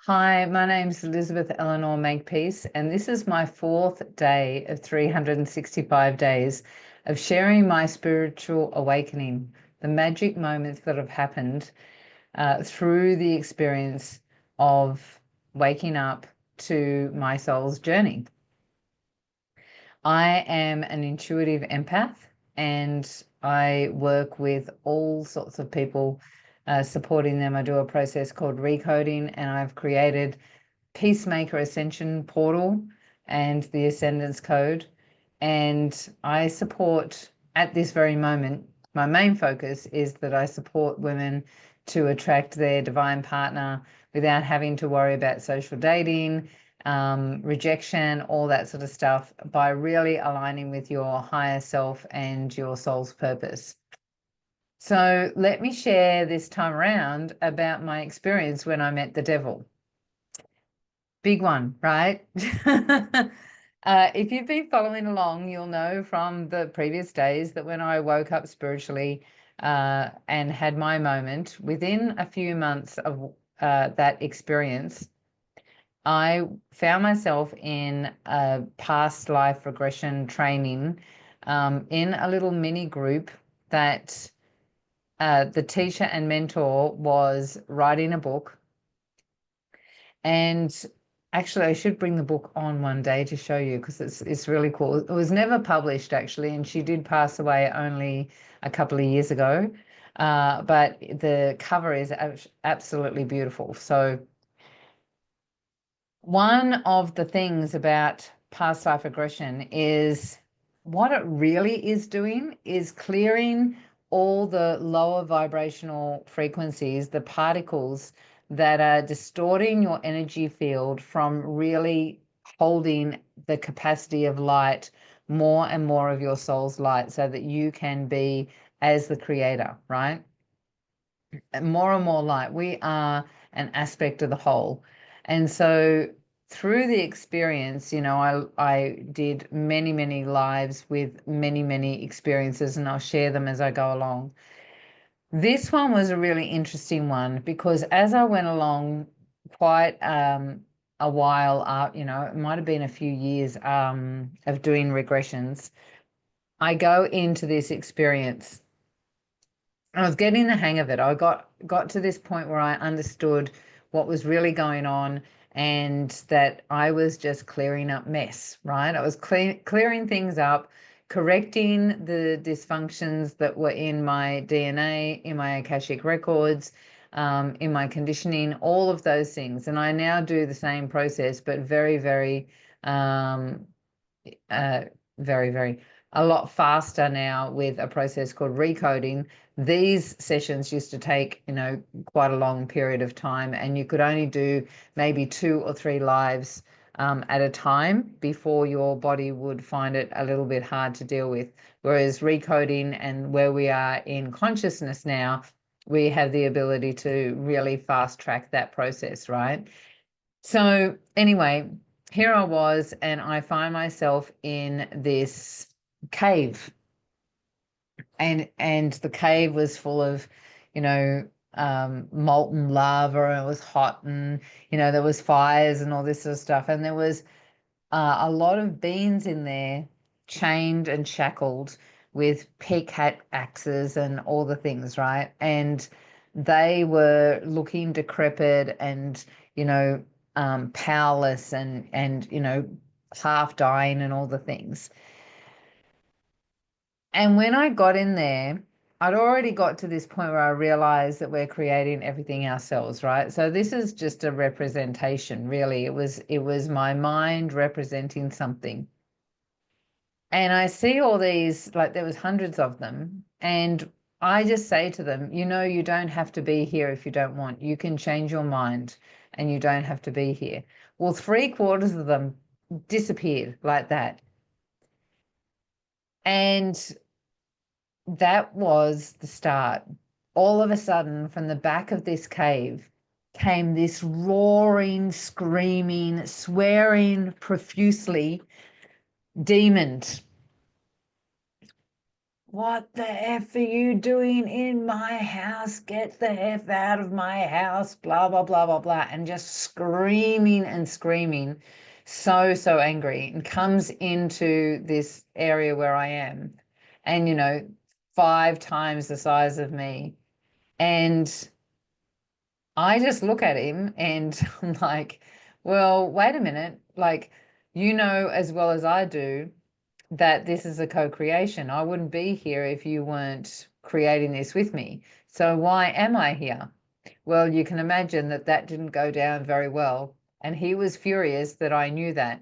Hi, my name's Elizabeth Eleanor Makepeace, and this is my fourth day of 365 days of sharing my spiritual awakening, the magic moments that have happened through the experience of waking up to my soul's journey. I am an intuitive empath, and I work with all sorts of people, supporting them. I do a process called recoding, and I've created Peacemaker Ascension Portal and the Ascendance Code. And I support, at this very moment, my main focus is that I support women to attract their divine partner without having to worry about social dating, rejection, all that sort of stuff, by really aligning with your higher self and your soul's purpose. So let me share this time around about my experience when I met the devil. Big one, right? If you've been following along, you'll know from the previous days that when I woke up spiritually and had my moment, within a few months of that experience, I found myself in a past life regression training in a little mini group that the teacher and mentor was writing a book. And actually, I should bring the book on one day to show you, because it's really cool. It was never published, actually, and she did pass away only a couple of years ago. But the cover is absolutely beautiful. So one of the things about past life regression is what it really is doing is clearing all the lower vibrational frequencies, the particles that are distorting your energy field from really holding the capacity of light, more and more of your soul's light, so that you can be as the creator, right? More and more light. We are an aspect of the whole. And so through the experience, I did many, many lives with many, many experiences, and I'll share them as I go along. This one was a really interesting one because as I went along, quite a while up, it might have been a few years of doing regressions, I go into this experience. I was getting the hang of it. I got to this point where I understood what was really going on, and that I was just clearing up mess, right? I was clearing things up, correcting the dysfunctions that were in my DNA, in my Akashic records, in my conditioning, all of those things. And I now do the same process, but very, very, very, very, a lot faster now with a process called recoding. These sessions used to take, quite a long period of time, and you could only do maybe 2 or 3 lives at a time before your body would find it a little bit hard to deal with. Whereas recoding, and where we are in consciousness now, we have the ability to really fast track that process, right? So anyway, here I was, and I find myself in this cave, and the cave was full of, molten lava, and it was hot, and there was fires and all this sort of stuff, and there was a lot of beings in there, chained and shackled with pickaxes and all the things, right? And they were looking decrepit and powerless, and half dying and all the things. And when I got in there, I'd already got to this point where I realized that we're creating everything ourselves, right? So this is just a representation, really. It was my mind representing something. And I see all these, like there was hundreds of them, and I just say to them, you don't have to be here if you don't want. You can change your mind and you don't have to be here. Well, 3/4 of them disappeared like that. And that was the start. All of a sudden, from the back of this cave came this roaring, screaming, swearing profusely demon what the F are you doing in my house? Get the F out of my house, blah, blah, blah, blah, blah. And just screaming and screaming, so, so angry, and comes into this area where I am. And, 5 times the size of me. And I just look at him and I'm like, well, wait a minute. Like, as well as I do that this is a co-creation. I wouldn't be here if you weren't creating this with me. So why am I here? Well, you can imagine that that didn't go down very well. And he was furious that I knew that.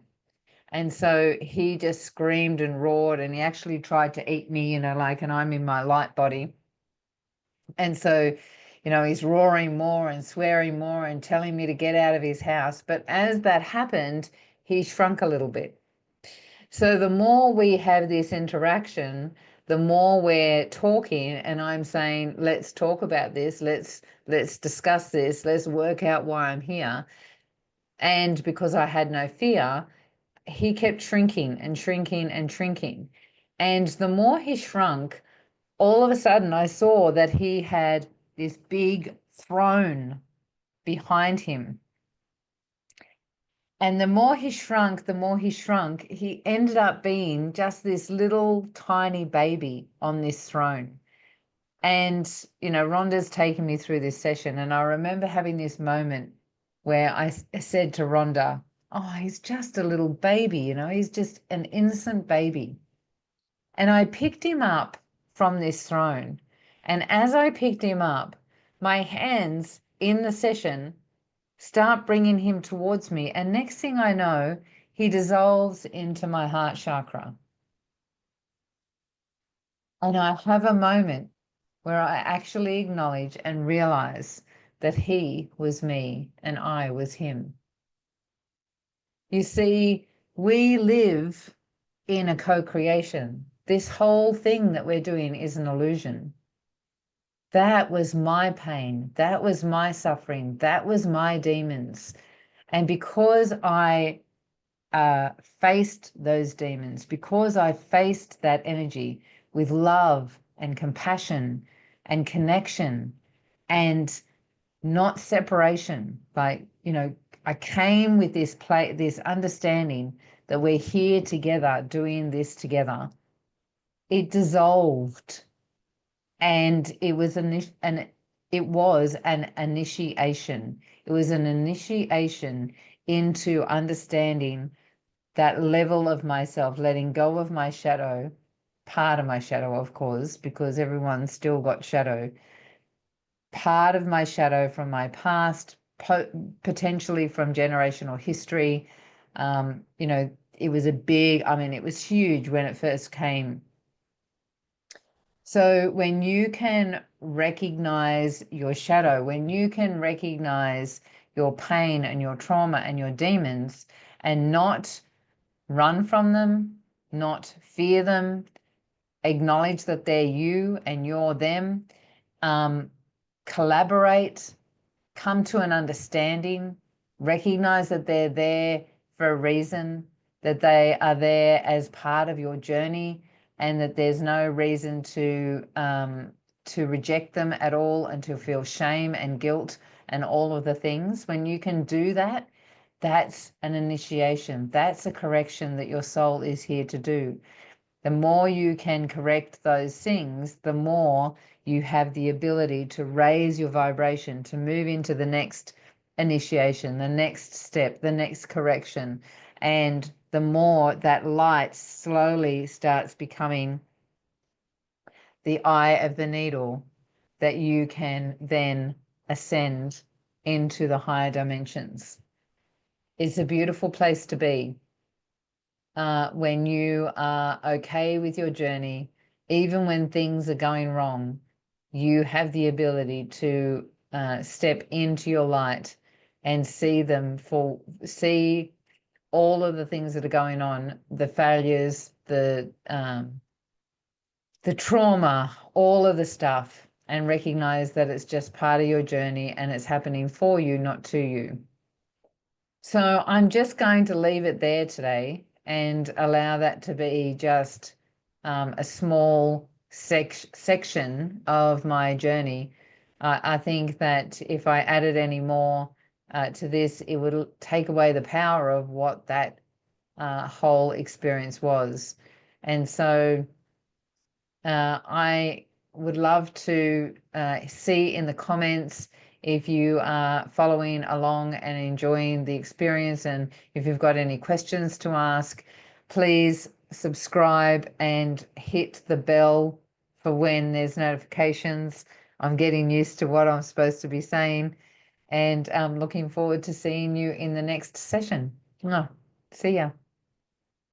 And so he just screamed and roared, and he actually tried to eat me, and I'm in my light body. And so, he's roaring more and swearing more and telling me to get out of his house. But as that happened, he shrunk a little bit. So the more we have this interaction, the more we're talking, and I'm saying, let's talk about this. Let's discuss this. Let's work out why I'm here. And because I had no fear, he kept shrinking and shrinking and shrinking. And the more he shrunk, all of a sudden I saw that he had this big throne behind him. And the more he shrunk, he ended up being just this little tiny baby on this throne. And, Rhonda's taken me through this session. And I remember having this moment where I said to Rhonda, oh, he's just a little baby, he's just an innocent baby. And I picked him up from this throne. And as I picked him up, my hands in the session start bringing him towards me. And next thing I know, he dissolves into my heart chakra. And I have a moment where I actually acknowledge and realize that he was me and I was him. You see, we live in a co-creation. This whole thing that we're doing is an illusion. That was my pain. That was my suffering. That was my demons. And because I faced those demons, because I faced that energy with love and compassion and connection and not separation, like, I came with this understanding that we're here together doing this together. It dissolved, and it was an initiation. It was an initiation into understanding that level of myself, letting go of my shadow, part of my shadow, of course, because everyone's still got shadow, part of my shadow from my past, potentially from generational history. It was it was huge when it first came. So when you can recognize your shadow, when you can recognize your pain and your trauma and your demons and not run from them, not fear them, acknowledge that they're you and you're them, collaborate, come to an understanding, recognize that they're there for a reason, that they are there as part of your journey, and that there's no reason to reject them at all and to feel shame and guilt and all of the things. When you can do that, that's an initiation. That's a correction that your soul is here to do. The more you can correct those things, the more you have the ability to raise your vibration, to move into the next initiation, the next step, the next correction. And the more that light slowly starts becoming the eye of the needle, that you can then ascend into the higher dimensions. It's a beautiful place to be. When you are okay with your journey, even when things are going wrong, you have the ability to step into your light and see all of the things that are going on, the failures, the trauma, all of the stuff, and recognize that it's just part of your journey and it's happening for you, not to you. So I'm just going to leave it there today and allow that to be just a small section of my journey. I think that if I added any more to this, it would take away the power of what that whole experience was. And so I would love to see in the comments if you are following along and enjoying the experience, and if you've got any questions to ask, please subscribe and hit the bell for when there's notifications. I'm getting used to what I'm supposed to be saying, and I'm looking forward to seeing you in the next session. See ya.